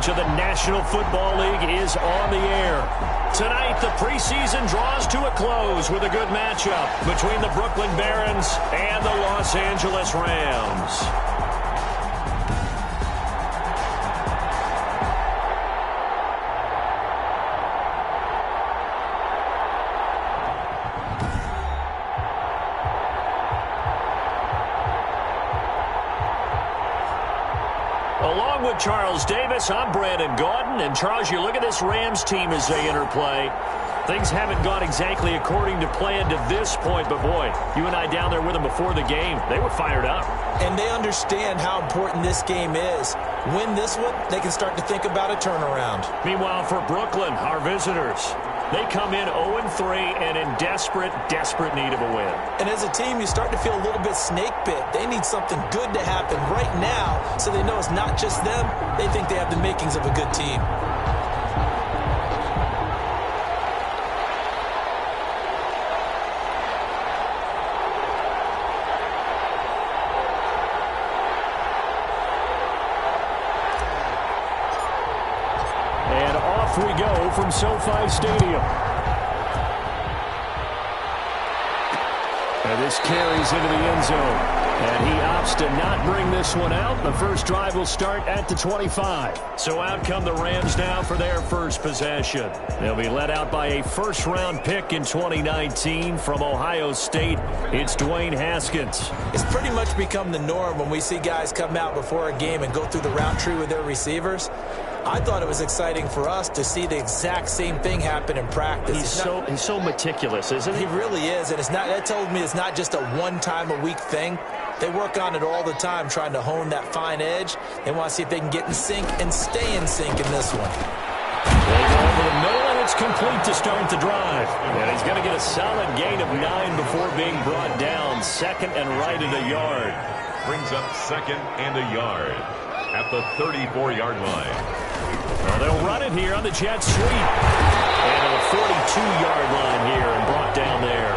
coverage of the National Football League is on the air. Tonight, the preseason draws to a close with a good matchup between the Brooklyn Barons and the Los Angeles Rams. Along with Charles Davis, I'm Brandon Gaudin. And Charles, you look at this Rams team as they interplay. Things haven't gone exactly according to plan to this point, but boy, you and I down there with them before the game, they were fired up. And they understand how important this game is. Win this one, they can start to think about a turnaround. Meanwhile, for Brooklyn, our visitors, they come in 0-3 and in desperate need of a win. And as a team, you start to feel a little bit snake bit. They need something good to happen right now so they know it's not just them. They think they have the makings of a good team. And off we go from SoFi Stadium. And this carries into the end zone. And he opts to not bring this one out. The first drive will start at the 25. So out come the Rams now for their first possession. They'll be led out by a first-round pick in 2019 from Ohio State. It's Dwayne Haskins. It's pretty much become the norm when we see guys come out before a game and go through the route tree with their receivers. I thought it was exciting for us to see the exact same thing happen in practice. He's so meticulous, isn't he? He really is, and that told me it's not just a one-time-a-week thing. They work on it all the time, trying to hone that fine edge. They want to see if they can get in sync and stay in sync in this one. They go over the middle, and it's complete to start the drive. And he's going to get a solid gain of 9 before being brought down. Second and right at a yard. Brings up second and a yard at the 34-yard line. Well, they'll run it here on the jet sweep. And to the 42-yard line here and brought down there.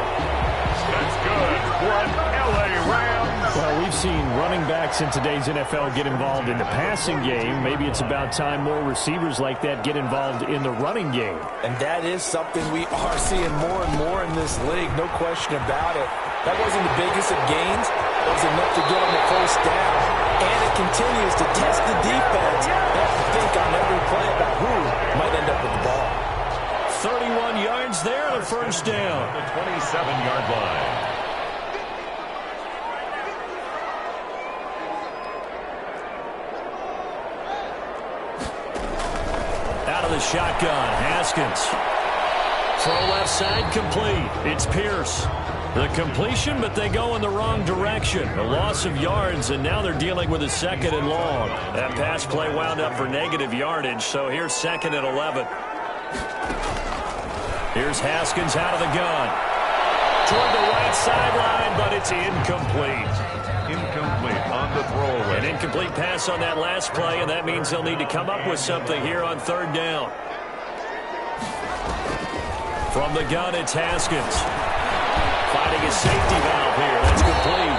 That's good. One LA Rams. Well, we've seen running backs in today's NFL get involved in the passing game. Maybe it's about time more receivers like that get involved in the running game. And that is something we are seeing more and more in this league. No question about it. That wasn't the biggest of gains. It was enough to get on the first down. And it continues to test the defense. They have to think on every play about who might end up with the ball. 31 yards there, the first down. The 27-yard line. Out of the shotgun, Haskins. Throw left side, complete. It's Pierce. The completion, but they go in the wrong direction. A loss of yards, and now they're dealing with a second and long. That pass play wound up for negative yardage, so here's second and 11. Here's Haskins out of the gun. Toward the right sideline, but it's incomplete. Incomplete on the throwaway. An incomplete pass on that last play, and that means they'll need to come up with something here on third down. From the gun, it's Haskins. Finding a safety valve here. That's complete.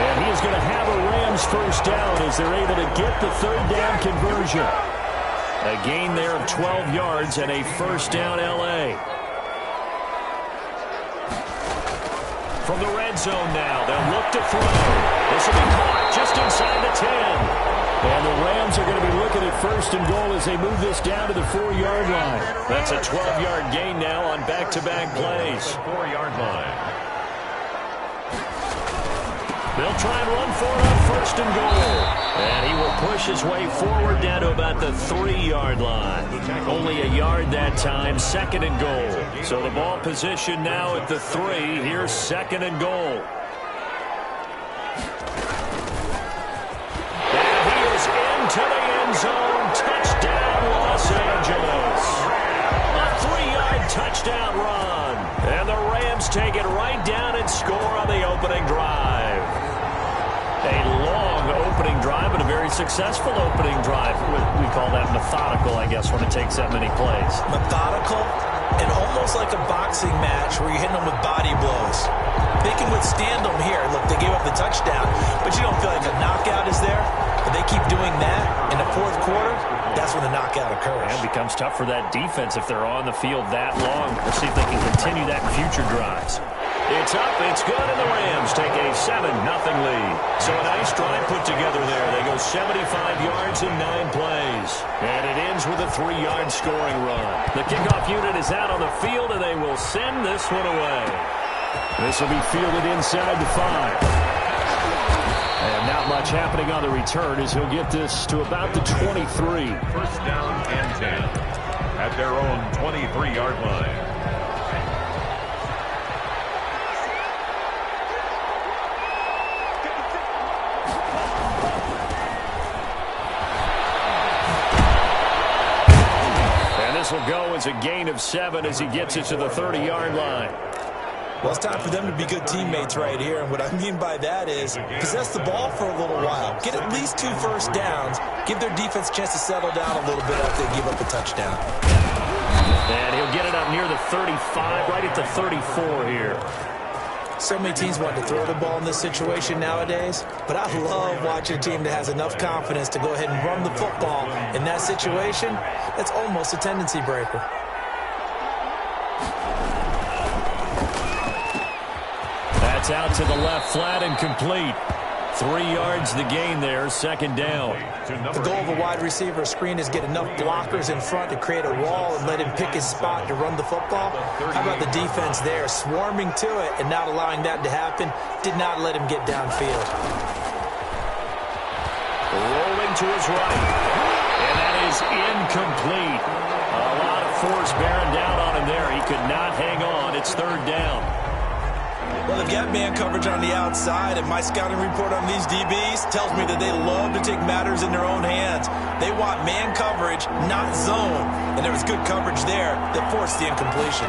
And he is going to have a Rams first down as they're able to get the third down conversion. A gain there of 12 yards and a first down L.A. From the red zone now, they'll look to throw. This will be caught just inside the 10. And the Rams are going to be looking at first and goal as they move this down to the 4-yard line. That's a 12-yard gain now on back-to-back plays. 4-yard line. They'll try and run for it on first and goal. And he will push his way forward down to about the 3-yard line. Only a yard that time, second and goal. So the ball position now at the 3. Here's second and goal. To the end zone, touchdown Los Angeles. A 3-yard touchdown run. And the Rams take it right down and score on the opening drive. A long opening drive, but a very successful opening drive. We call that methodical, I guess, when it takes that many plays. Methodical and almost like a boxing match where you're hitting them with body blows. They can withstand them here. Look, they gave up the touchdown, but you don't feel like a knockout is there. But they keep doing that in the fourth quarter. That's when the knockout occurs. And it becomes tough for that defense if they're on the field that long. We'll see if they can continue that in future drives. It's up, it's good, and the Rams take a 7-0 lead. So a nice drive put together there. They go 75 yards in 9 plays. And it ends with a 3-yard scoring run. The kickoff unit is out on the field, and they will send this one away. This will be fielded inside the 5. And not much happening on the return as he'll get this to about the 23. First down and 10 at their own 23-yard line. This will go as a gain of 7 as he gets it to the 30-yard line. Well, it's time for them to be good teammates right here. And what I mean by that is possess the ball for a little while. Get at least 2 first downs. Give their defense a chance to settle down a little bit after they give up a touchdown. And he'll get it up near the 35, right at the 34 here. So many teams want to throw the ball in this situation nowadays, but I love watching a team that has enough confidence to go ahead and run the football in that situation. That's almost a tendency breaker. That's out to the left, flat and complete. 3 yards the gain there, second down. The goal of a wide receiver screen is get enough blockers in front to create a wall and let him pick his spot to run the football. How about the defense there, swarming to it and not allowing that to happen? Did not let him get downfield. Rolling to his right. And that is incomplete. A lot of force bearing down on him there. He could not hang on. It's third down. Well, they've got man coverage on the outside, and my scouting report on these DBs tells me that they love to take matters in their own hands. They want man coverage, not zone. And there was good coverage there that forced the incompletion.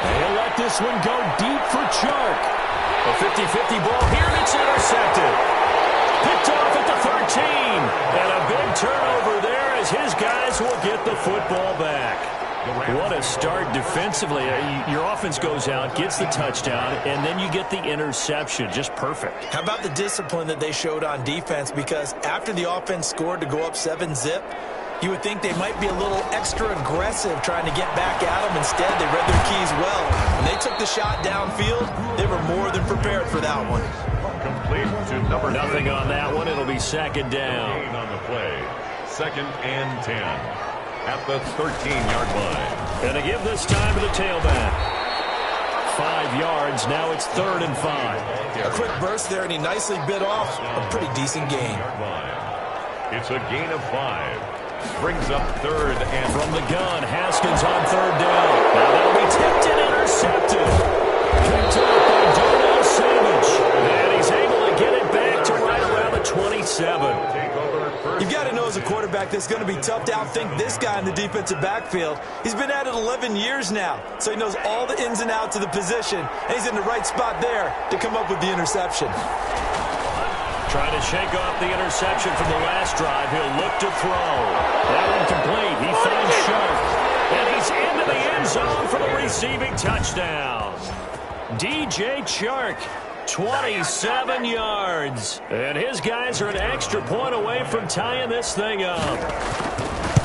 They'll let this one go deep for Chark. A 50-50 ball here, and it's intercepted. Picked off at the 13. And a big turnover there as his guys will get the football back. What a start defensively. Your offense goes out, gets the touchdown, and then you get the interception. Just perfect. How about the discipline that they showed on defense? Because after the offense scored to go up 7-zip, you would think they might be a little extra aggressive trying to get back at them. Instead, they read their keys well. When they took the shot downfield, they were more than prepared for that one. Complete to number Nothing on that one. It'll be second down. On the play. Second and 10. At the 13-yard line. And they give this time to the tailback. 5 yards. Now it's 3rd and 5. A quick burst there, and he nicely bit off a pretty decent gain. It's a gain of 5. Brings up 3rd and from the gun. Haskins on 3rd down. Now that'll be tipped and intercepted. Picked up by Darnell Savage. And he's able to get it back to right around the 27. You've got to know as a quarterback that's going to be tough to outthink this guy in the defensive backfield. He's been at it 11 years now, so he knows all the ins and outs of the position, and he's in the right spot there to come up with the interception. Trying to shake off the interception from the last drive. He'll look to throw. That one complete. He finds Sharp, and he's into the end zone for the receiving touchdown. DJ Chark. 27 yards. And his guys are an extra point away from tying this thing up.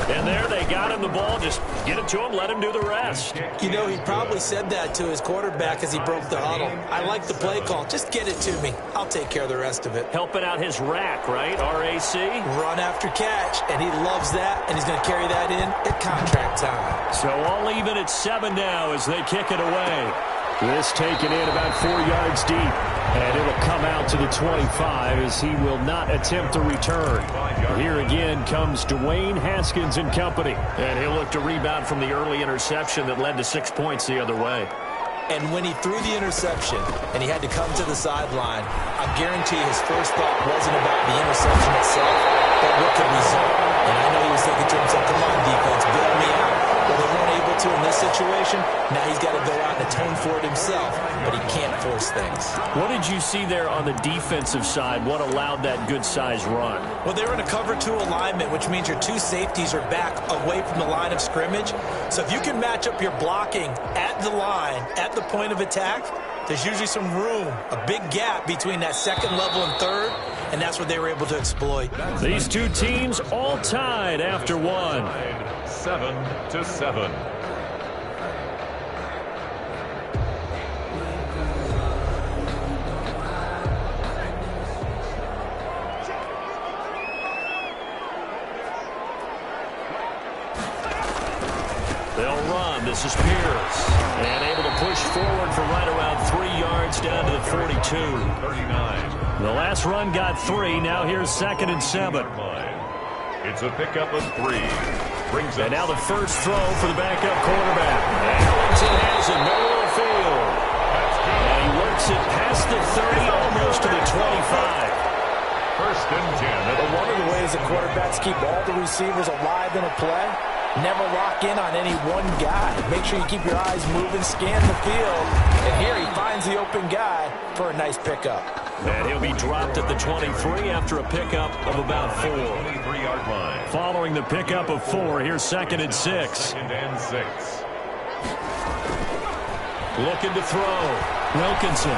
And there they got him the ball. Just get it to him, let him do the rest. You know, he probably said that to his quarterback as he broke the huddle. I like the play call. Just get it to me. I'll take care of the rest of it. Helping out his rack, right? RAC? Run after catch, and he loves that, and he's going to carry that in at contract time. So all even at 7 now as they kick it away. This taken in about 4 yards deep, and it'll come out to the 25 as he will not attempt to return. Here again comes Dwayne Haskins and company, and he'll look to rebound from the early interception that led to 6 points the other way. And when he threw the interception and he had to come to the sideline, I guarantee his first thought wasn't about the interception itself, but what could result. And I know he was thinking to himself, come on, defense, bail me out. Well, they weren't able to in this situation. Now he's got to go out and atone for it himself, but he can't force things. What did you see there on the defensive side? What allowed that good-sized run? Well, they were in a cover 2 alignment, which means your 2 safeties are back away from the line of scrimmage. So if you can match up your blocking at the line, at the point of attack, there's usually some room, a big gap between that second level and third, and that's what they were able to exploit. These two teams all tied after one. 7-7. They'll run. This is Pierce. And able to push forward for right around 3 yards down to the 42. 39. The last run got 3. Now here's 2nd and 7. It's a pickup of 3. Brings And up now the first throw for the backup quarterback. Ellington has it, middle of the field. And he works it past the 30, almost to the 25. 1st and 10. But one of the ways the quarterbacks keep all the receivers alive in a play, never lock in on any one guy. Make sure you keep your eyes moving, scan the field. And here he finds the open guy for a nice pickup. And he'll be dropped at the 23 after a pickup of about 4. 23-yard line. Following the pickup of 4, here's 2nd and 6. 2nd and 6. Looking to throw. Wilkinson.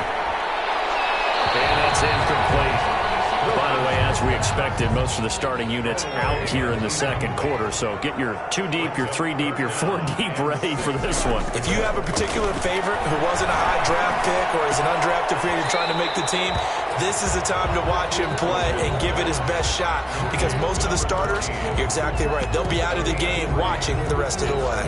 And that's incomplete. By the way, as we expected, most of the starting units out here in the 2nd quarter. So get your 2 deep, your 3 deep, your 4 deep ready for this one. If you have a particular favorite who wasn't a high draft pick or is an undrafted free agent trying to make the team, this is the time to watch him play and give it his best shot, because most of the starters, you're exactly right, they'll be out of the game watching the rest of the way.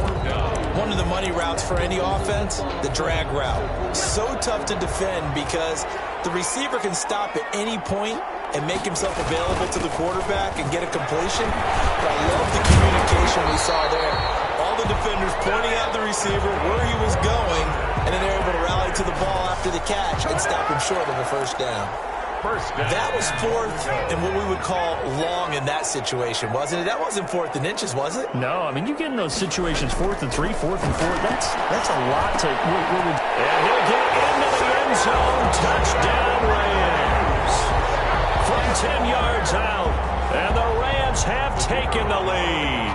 One of the money routes for any offense, the drag route. So tough to defend because the receiver can stop at any point and make himself available to the quarterback and get a completion. But I love the communication we saw there. All the defenders pointing out the receiver, where he was going, and then they're able to rally to the ball after the catch and stop him short of a 1st down. That was 4th and what we would call long in that situation, wasn't it? That wasn't 4th and inches, was it? No, I mean, you get in those situations, 4th and 3, 4th and 4. That's a lot to... And he'll get into the end zone. Touchdown, Rams. From 10 yards out. And the Rams have taken the lead.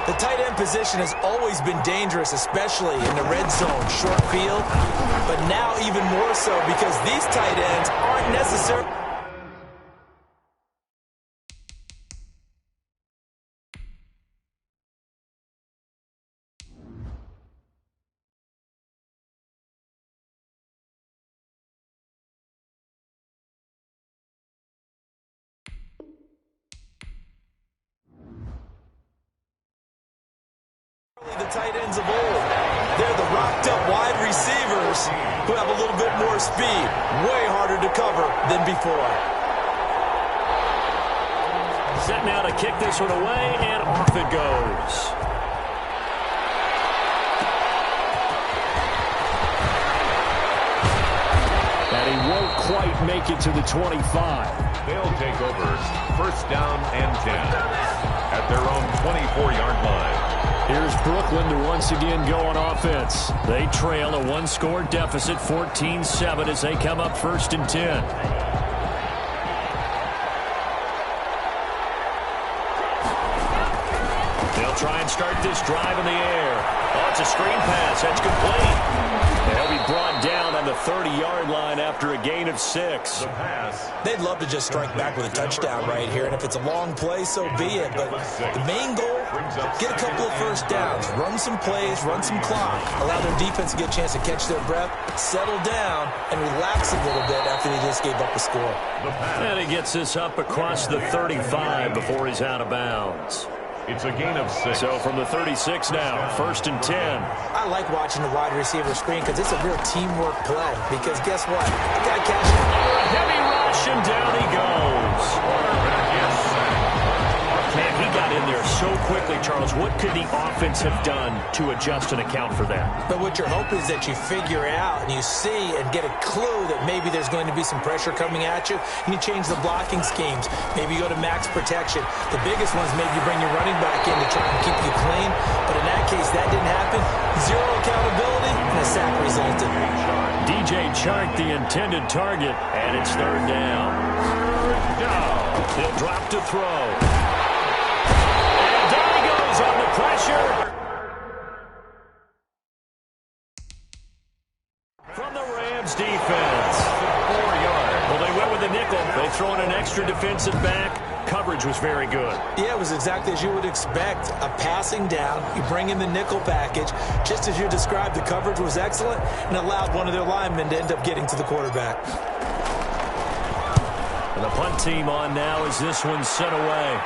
The tight end position has always been dangerous, especially in the red zone, short field. But now even more so because these tight ends aren't necessary. The tight ends of old. They're the rocked-up wide receivers who have a little bit more speed. Way harder to cover than before. Set now to kick this one away, and off it goes. And he won't quite make it to the 25. They'll take over 1st down and 10 at their own 24-yard line. Here's Brooklyn to once again go on offense. They trail a 1-score deficit, 14-7, as they come up 1st and 10. They'll try and start this drive in the air. Oh, it's a screen pass. That's complete. They'll be brought down on the 30-yard line after a gain of 6. The pass. They'd love to just strike back with a touchdown right here, and if it's a long play, so be it. But the main goal, get a couple of 1st downs, run some plays, run some clock, allow their defense to get a chance to catch their breath, settle down, and relax a little bit after they just gave up a score. And he gets this up across the 35 before he's out of bounds. It's a gain of 6. So from the 36 now, 1st and 10. I like watching the wide receiver screen because it's a real teamwork play. Because guess what? The guy catches A heavy rush, and down he goes. Man, he got in there so quickly, Charles. What could the offense have done to adjust and account for that? But what you're hoping is that you figure out and you see and get a clue that maybe there's going to be some pressure coming at you, and you change the blocking schemes. Maybe you go to max protection. The biggest ones, maybe you bring your running back in to try and keep you clean. But in that case, that didn't happen. Zero accountability, and a sack resulted. DJ Chark, the intended target, and it's 3rd down. He'll drop to throw. And down he goes on the pressure. From the Rams defense. 4 yards. Well, they went with the nickel. They throw in an extra extra defensive back. Coverage was very good. Yeah, it was exactly as you would expect. A passing down, you bring in the nickel package. Just as you described, the coverage was excellent and allowed one of their linemen to end up getting to the quarterback. And the punt team on now as this one's sent away.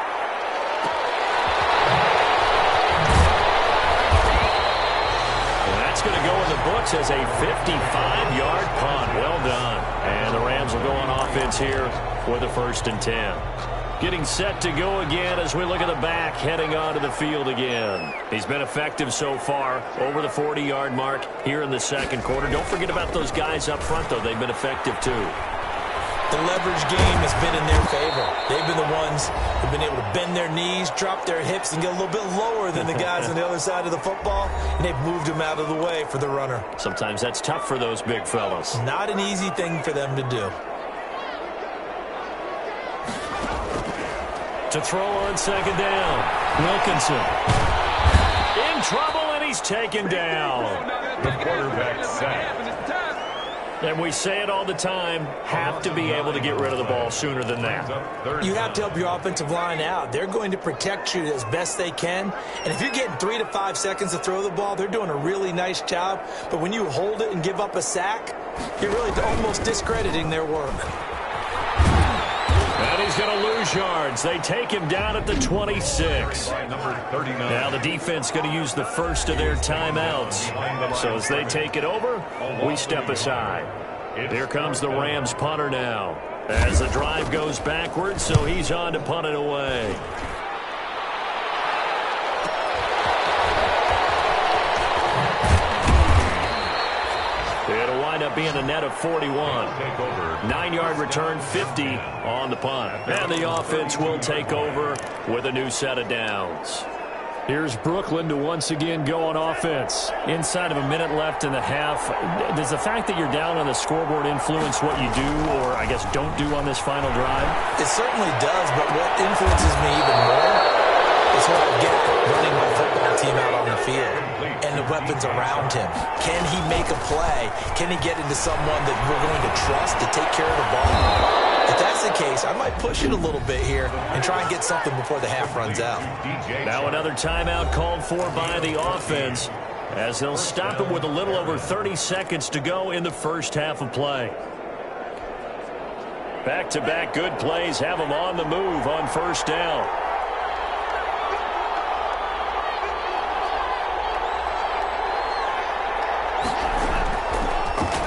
And that's going to go in the books as a 55-yard punt. Well done. And the Rams will go on offense here with a 1st and 10. Getting set to go again as we look at the back heading onto the field again. He's been effective so far over the 40-yard mark here in the second quarter. Don't forget about those guys up front, though. They've been effective, too. The leverage game has been in their favor. They've been the ones who've been able to bend their knees, drop their hips, and get a little bit lower than the guys on the other side of the football, and they've moved them out of the way for the runner. Sometimes that's tough for those big fellas. Not an easy thing for them to do. To throw on second down. Wilkinson. In trouble, and he's taken down. The quarterback sacked. And we say it all the time, have to be able to get rid of the ball sooner than that. You have to help your offensive line out. They're going to protect you as best they can. And if you're getting 3 to 5 seconds to throw the ball, they're doing a really nice job. But when you hold it and give up a sack, you're really almost discrediting their work. And he's going to lose yards. They take him down at the 26. Now the defense going to use the first of their timeouts. So as they take it over, we step aside. Here comes the Rams punter now. As the drive goes backwards, so he's on to punt it away. It'll wind up being a net of 41. 9-yard return, 50 on the punt. And the offense will take over with a new set of downs. Here's Brooklyn to once again go on offense. Inside of a minute left in the half, does the fact that you're down on the scoreboard influence what you do or, I guess, don't do on this final drive? It certainly does, but what influences me even more is what I get running my football team out on the field and the weapons around him. Can he make a play? Can he get into someone that we're going to trust to take care of the ball? If that's the case, I might push it a little bit here and try and get something before the half runs out. Now another timeout called for by the offense as they'll stop it with a little over 30 seconds to go in the first half of play. Back-to-back good plays have them on the move on first down.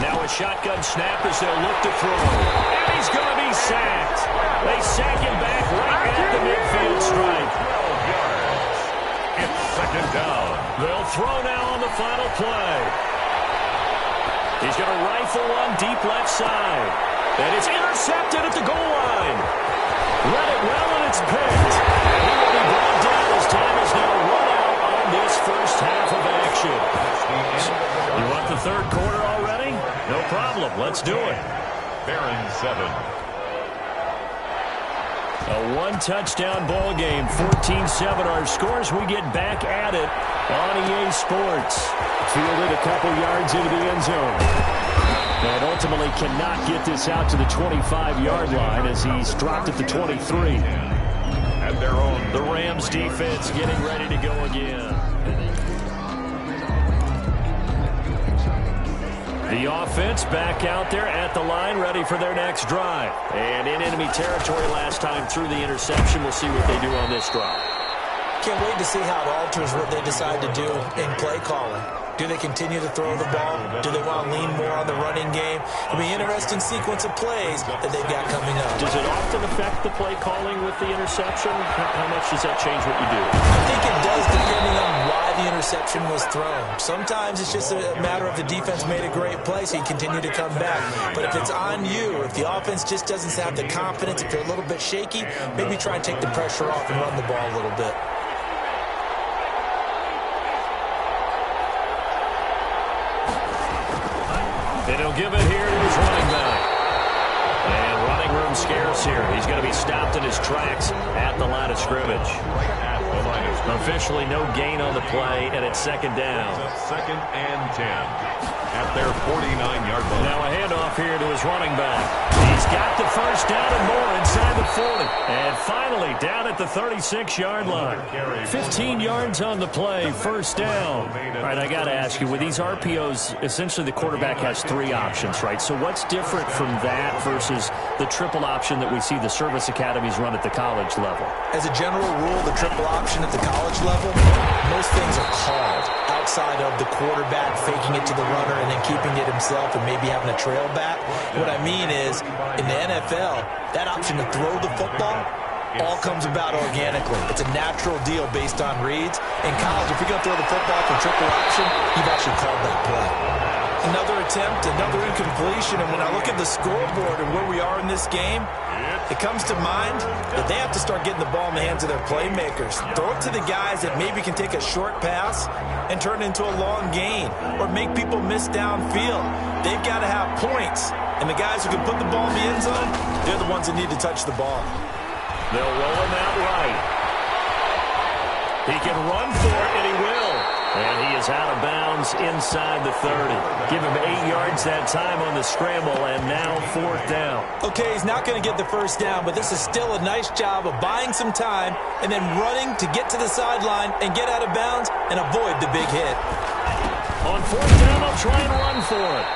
Now a shotgun snap as they'll look to throw. And he's going to be sacked. They sack him back right at the midfield stripe. 12 yards. It's second down. They'll throw now on the final play. He's going to rifle one deep left side. And it's intercepted at the goal line. Read it well, and it's picked. And he will be brought down as time is now run out on this first half of action. You want the third quarter already? No problem. Let's do it. Barron 7. A one-touchdown ball game, 14-7 our scores. We get back at it on EA Sports. Fielded a couple yards into the end zone. And ultimately cannot get this out to the 25-yard line as he's dropped at the 23. At their own. The Rams defense getting ready to go again. The offense back out there at the line, ready for their next drive. And in enemy territory last time through the interception. We'll see what they do on this drive. Can't wait to see how it alters what they decide to do in play calling. Do they continue to throw the ball? Do they want to lean more on the running game? It'll be an interesting sequence of plays that they've got coming up. Does it often affect the play calling with the interception? How much does that change what you do? I think it does depending on why the interception was thrown. Sometimes it's just a matter of the defense made a great play, so you continue to come back. But if it's on you, if the offense just doesn't have the confidence, if they're a little bit shaky, maybe try and take the pressure off and run the ball a little bit. And he'll give it here to his running back. And running room scarce here. He's going to be stopped in his tracks at the line of scrimmage. The line is officially no gain on the play, and it's second down. second and 10 at their 49-yard line. Now a handoff here to his running back. He's got the first down and more inside the 40. And finally down at the 36-yard line. 15 yards on the play, first down. All right, I got to ask you, with these RPOs, essentially the quarterback has three options, right? So what's different from that versus the triple option that we see the service academies run at the college level? As a general rule, the triple option at the college level, most things are called outside of the quarterback faking it to the runner and then keeping it himself and maybe having a trail back. What I mean is, in the NFL, that option to throw the football all comes about organically. It's a natural deal based on reads. In college, if you're going to throw the football for triple option, you've actually called that play. Another attempt, another incompletion, and when I look at the scoreboard and where we are in this game, it comes to mind that they have to start getting the ball in the hands of their playmakers. Throw it to the guys that maybe can take a short pass and turn it into a long gain or make people miss downfield. They've got to have points, and the guys who can put the ball in the end zone, they're the ones that need to touch the ball. They'll roll him out right. He can run for it, and he will. And he is out of bounds inside the 30. Give him 8 yards that time on the scramble, and now fourth down. Okay, he's not going to get the first down, but this is still a nice job of buying some time and then running to get to the sideline and get out of bounds and avoid the big hit. On fourth down, they'll try and run for it.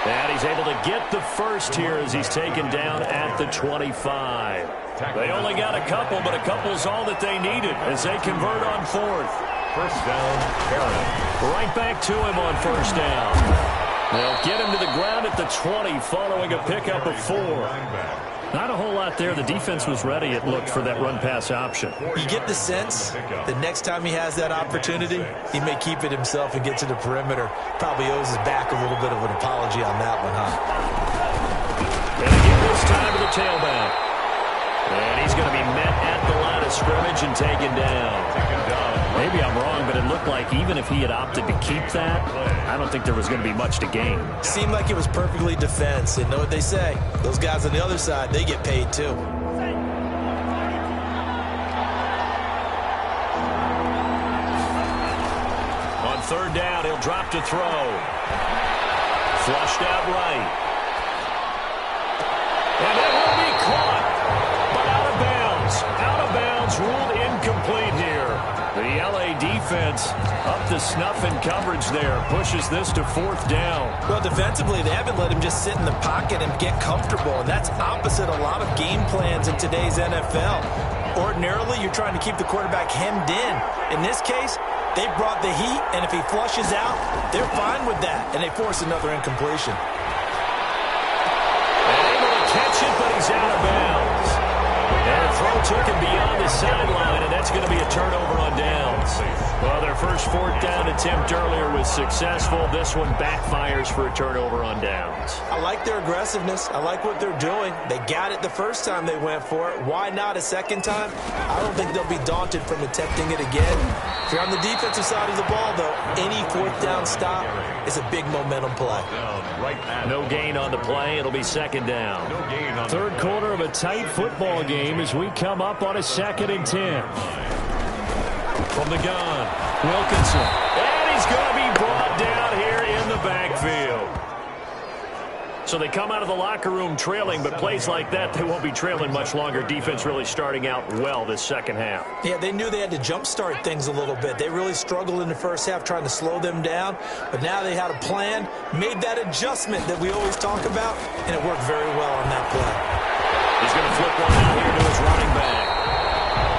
And he's able to get the first here as he's taken down at the 25. They only got a couple, but a couple's all that they needed as they convert on fourth. First down, Aaron. Right back to him on first down. They'll get him to the ground at the 20 following a pickup of 4. Not a whole lot there. The defense was ready, it looked, for that run-pass option. You get the sense that next time he has that opportunity, he may keep it himself and get to the perimeter. Probably owes his back a little bit of an apology on that one, huh? And again this time to the tailback. And he's going to be met at the line of scrimmage and taken down. Maybe I'm wrong, but it looked like even if he had opted to keep that, I don't think there was going to be much to gain. Seemed like it was perfectly defense. And know what they say? Those guys on the other side, they get paid too. On third down, he'll drop to throw. Flushed out right. And it will be caught. But out of bounds. Out of bounds, ruled incomplete here. The LA defense up to snuff in coverage there. Pushes this to fourth down. Well, defensively, they haven't let him just sit in the pocket and get comfortable. And that's opposite a lot of game plans in today's NFL. Ordinarily, you're trying to keep the quarterback hemmed in. In this case, they brought the heat, and if he flushes out, they're fine with that. And they force another incompletion. Able to catch it, but he's out of bounds. And the throw took him beyond the sideline, and that's going to be a turnover on downs. Well, their first fourth down attempt earlier was successful. This one backfires for a turnover on downs. I like their aggressiveness. I like what they're doing. They got it the first time they went for it. Why not a second time? I don't think they'll be daunted from attempting it again. If you're on the defensive side of the ball, though, any fourth down stop is a big momentum play. No gain on the play. It'll be second down. Third quarter of a tight football game as we come up on a 2nd and 10. From the gun, Wilkinson. And he's going to be brought down here in the backfield. So they come out of the locker room trailing, but plays like that, they won't be trailing much longer. Defense really starting out well this second half. Yeah, they knew they had to jumpstart things a little bit. They really struggled in the first half trying to slow them down, but now they had a plan, made that adjustment that we always talk about, and it worked very well on that play. He's going to flip one out here to his running back.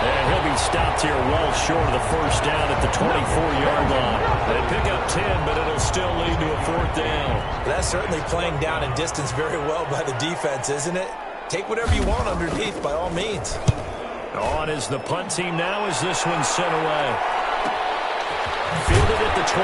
And he'll be stopped here well short of the first down at the 24-yard line. They pick up 10, but it'll still lead to a fourth down. That's certainly playing down in distance very well by the defense, isn't it? Take whatever you want underneath by all means. On is the punt team now as this one's sent away. Fielded at the 20.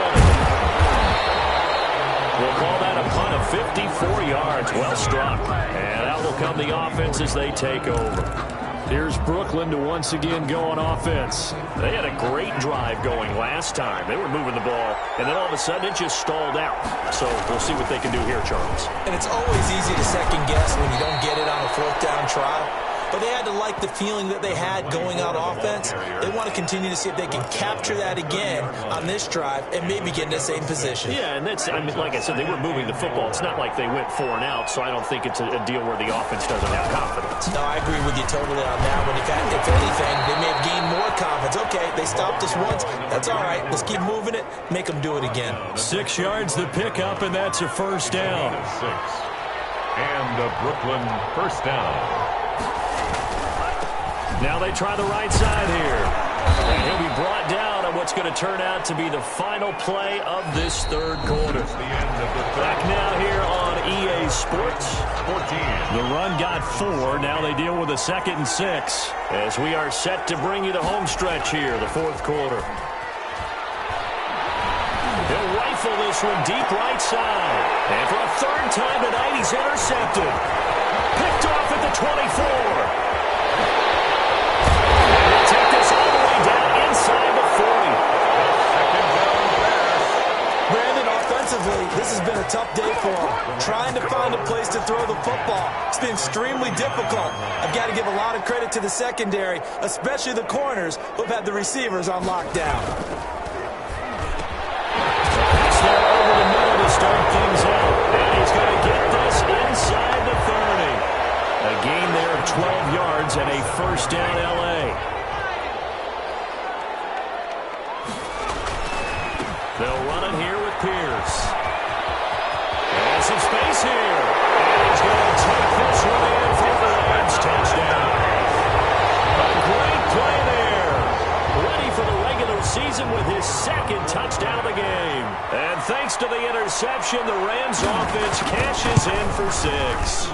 We'll call that a punt of 54 yards. Well struck. And out will come the offense as they take over. Here's Brooklyn to once again go on offense. They had a great drive going last time. They were moving the ball, and then all of a sudden it just stalled out. So we'll see what they can do here, Charles. And it's always easy to second guess when you don't get it on a fourth down try. but they had to like the feeling that they had going on offense. They want to continue to see if they can capture that again on this drive and maybe get in the same position. Yeah, and that's, I mean, like I said, they were moving the football. It's not like they went 4 and out, so I don't think it's a deal where the offense doesn't have confidence. No, I agree with you totally on that one. In fact, if anything, they may have gained more confidence. Okay, they stopped us once. That's all right. Let's keep moving it, make them do it again. 6 yards the pickup, and that's a first down. 6. And a Brooklyn first down. Now they try the right side here. And he'll be brought down on what's going to turn out to be the final play of this third quarter. Back now here on EA Sports. 14. The run got 4. Now they deal with a 2nd and 6 as we are set to bring you the home stretch here, the fourth quarter. He'll rifle this one deep right side. And for a third time tonight, he's intercepted. Picked off at the 24. Take this all the way down inside the 40. Brandon, offensively, this has been a tough day for him. Trying to find a place to throw the football. It's been extremely difficult. I've got to give a lot of credit to the secondary, especially the corners who have had the receivers on lockdown. Pass there over the middle to start things out. And he's going to get this inside the 30. A gain there of 12 yards and a first down L.A. They'll run it here with Pierce. And some space here. And he's going to take this one in for the Rams touchdown. A great play there. Ready for the regular season with his 2nd touchdown of the game. And thanks to the interception, the Rams offense cashes in for 6.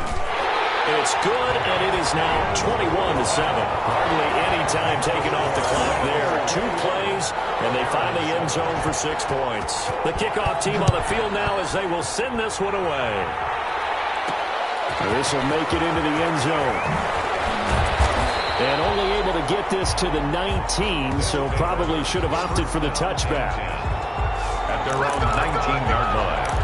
It's good, and it is now 21-7. Hardly any time taken off the clock there. 2 plays, and they find the end zone for 6 points. The kickoff team on the field now as they will send this one away. This will make it into the end zone. And only able to get this to the 19, so probably should have opted for the touchback. At their own 19-yard line.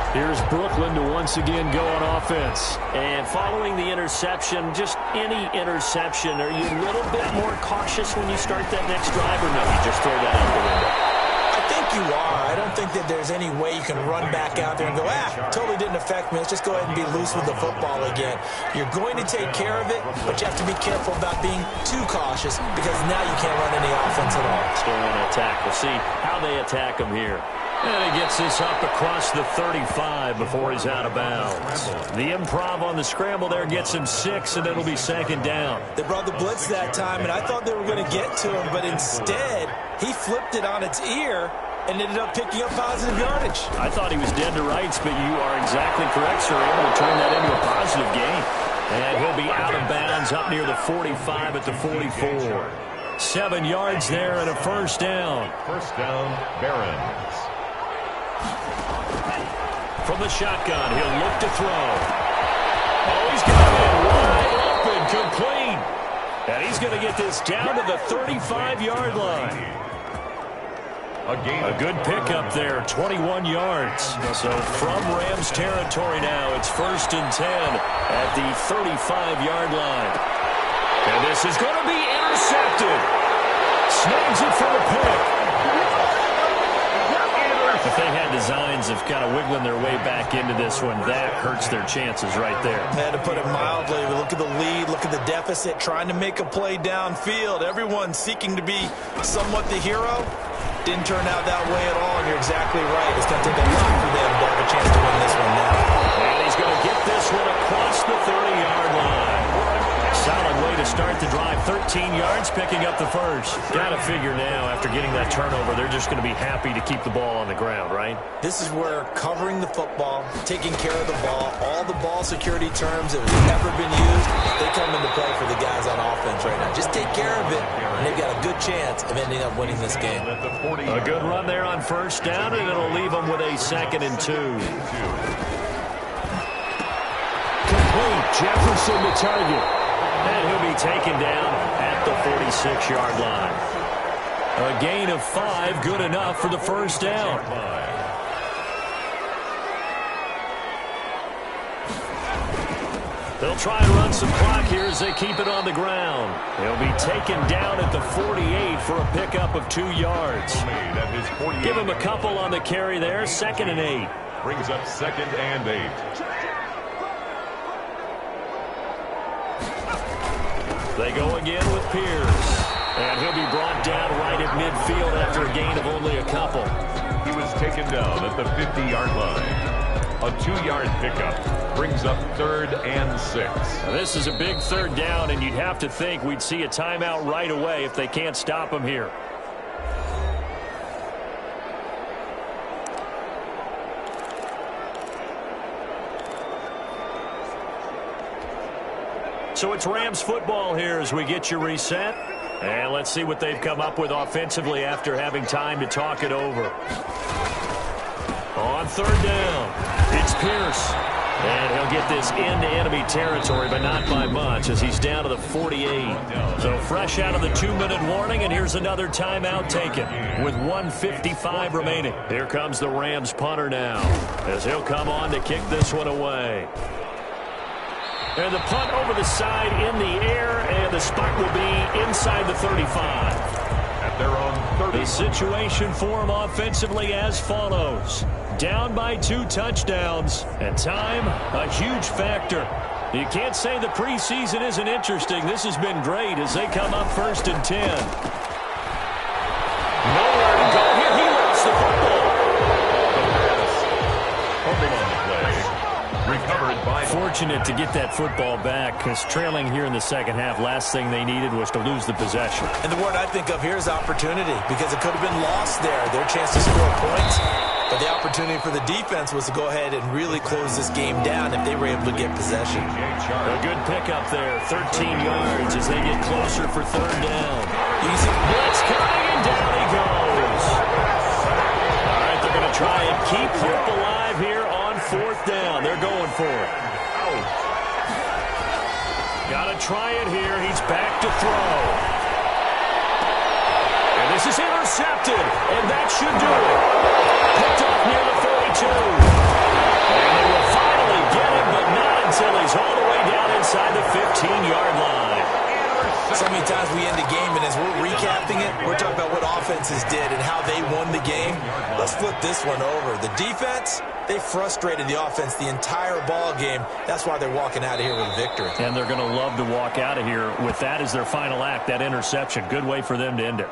Here's Brooklyn to once again go on offense. And following the interception, just any interception, are you a little bit more cautious when you start that next drive, or no, you just throw that out the window? I think you are. I don't think that there's any way you can run back out there and go, totally didn't affect me. Let's just go ahead and be loose with the football again. You're going to take care of it, but you have to be careful about being too cautious because now you can't run any offense at all. Still want to attack. We'll see how they attack him here. And he gets this up across the 35 before he's out of bounds. The improv on the scramble there gets him 6, and it'll be 2nd down. They brought the blitz that time, and I thought they were going to get to him, but instead, he flipped it on its ear and ended up picking up positive yardage. I thought he was dead to rights, but you are exactly correct, sir. Able to turn that into a positive gain. And he'll be out of bounds up near the 45 at the 44. 7 yards there and a first down. First down, Barons. From the shotgun, he'll look to throw. Oh, he's got it wide open, complete. And he's going to get this down to the 35-yard line. A good pickup there, 21 yards. So from Rams territory now, it's 1st and 10 at the 35-yard line. And this is going to be intercepted. Snags it for the pick. If they had designs of kind of wiggling their way back into this one, that hurts their chances right there. I had to put it mildly. Look at the lead, look at the deficit, trying to make a play downfield. Everyone seeking to be somewhat the hero. Didn't turn out that way at all, and you're exactly right. It's going to take a lot for them to have a chance to win this one now. And he's going to get this one across the 30-yard line. Solid way to start the drive. 13 yards, picking up the first. Got to figure now, after getting that turnover, they're just going to be happy to keep the ball on the ground, right? This is where covering the football, taking care of the ball, all the ball security terms that have ever been used, they come into play for the guys on offense right now. Just take care of it, and they've got a good chance of ending up winning this game. A good run there on first down, and it'll leave them with a 2nd and 2. Complete. Jefferson to target. And he'll be taken down at the 46-yard line. A gain of 5, good enough for the first down. They'll try and run some clock here as they keep it on the ground. He'll be taken down at the 48 for a pickup of 2 yards. Give him a couple on the carry there, 2nd and 8. Brings up 2nd and 8. They go again with Pierce. And he'll be brought down right at midfield after a gain of only a couple. He was taken down at the 50-yard line. A 2-yard pickup brings up 3rd and 6. Now this is a big 3rd down, and you'd have to think we'd see a timeout right away if they can't stop him here. So it's Rams football here as we get you reset. And let's see what they've come up with offensively after having time to talk it over. On 3rd down, it's Pierce. And he'll get this into enemy territory, but not by much as he's down to the 48. So fresh out of the 2-minute warning, and here's another timeout taken with 1:55 remaining. Here comes the Rams punter now as he'll come on to kick this one away. And the punt over the side in the air, and the spot will be inside the 35. At their own 30. The situation for them offensively as follows. Down by 2 touchdowns, and time, a huge factor. You can't say the preseason isn't interesting. This has been great as they come up 1st and 10. Nowhere to go here. He lost the football. Holding on the play. Recovered by... Fortunate to get that football back because trailing here in the second half, last thing they needed was to lose the possession. And the word I think of here is opportunity because it could have been lost there. Their chance to score points. But the opportunity for the defense was to go ahead and really close this game down if they were able to get possession. A good pickup there, 13 yards as they get closer for 3rd down. Easy. Blitz coming, and down he goes. All right, they're going to try and keep hope alive here on 4th down. They're going for it. Got to try it here. He's back to throw. And this is intercepted, and that should do it. Picked up near the 42. And they will finally get him, but not until he's all the way down inside the 15-yard line. So many times we end the game, and as we're recapping it, we're talking about what offenses did and how they won the game. Let's flip this one over. The defense, they frustrated the offense the entire ball game. That's why they're walking out of here with a victory. And they're going to love to walk out of here with that as their final act, that interception. Good way for them to end it.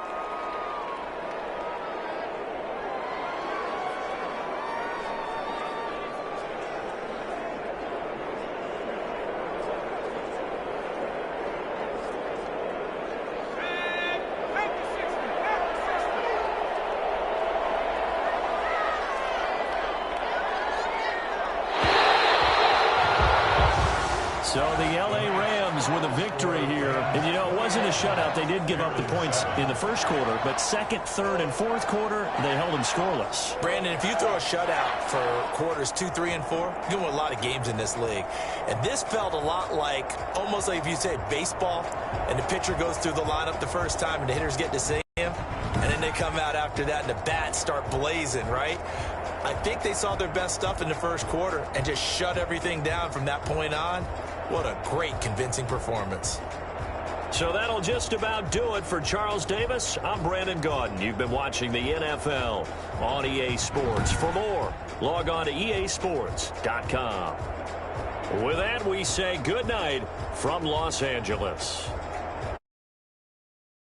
So the L.A. Rams with a victory here. And, you know, it wasn't a shutout. They did give up the points in the first quarter, but 2nd, 3rd, and 4th quarter, they held them scoreless. Brandon, if you throw a shutout for quarters 2, 3, and 4, you can win a lot of games in this league. And this felt a lot like, almost like if you say baseball, and the pitcher goes through the lineup the first time, and the hitters get to see him, and then they come out after that, and the bats start blazing, right? I think they saw their best stuff in the first quarter and just shut everything down from that point on. What a great, convincing performance. So that'll just about do it for Charles Davis. I'm Brandon Gaudin. You've been watching the NFL on EA Sports. For more, log on to easports.com. With that, we say good night from Los Angeles.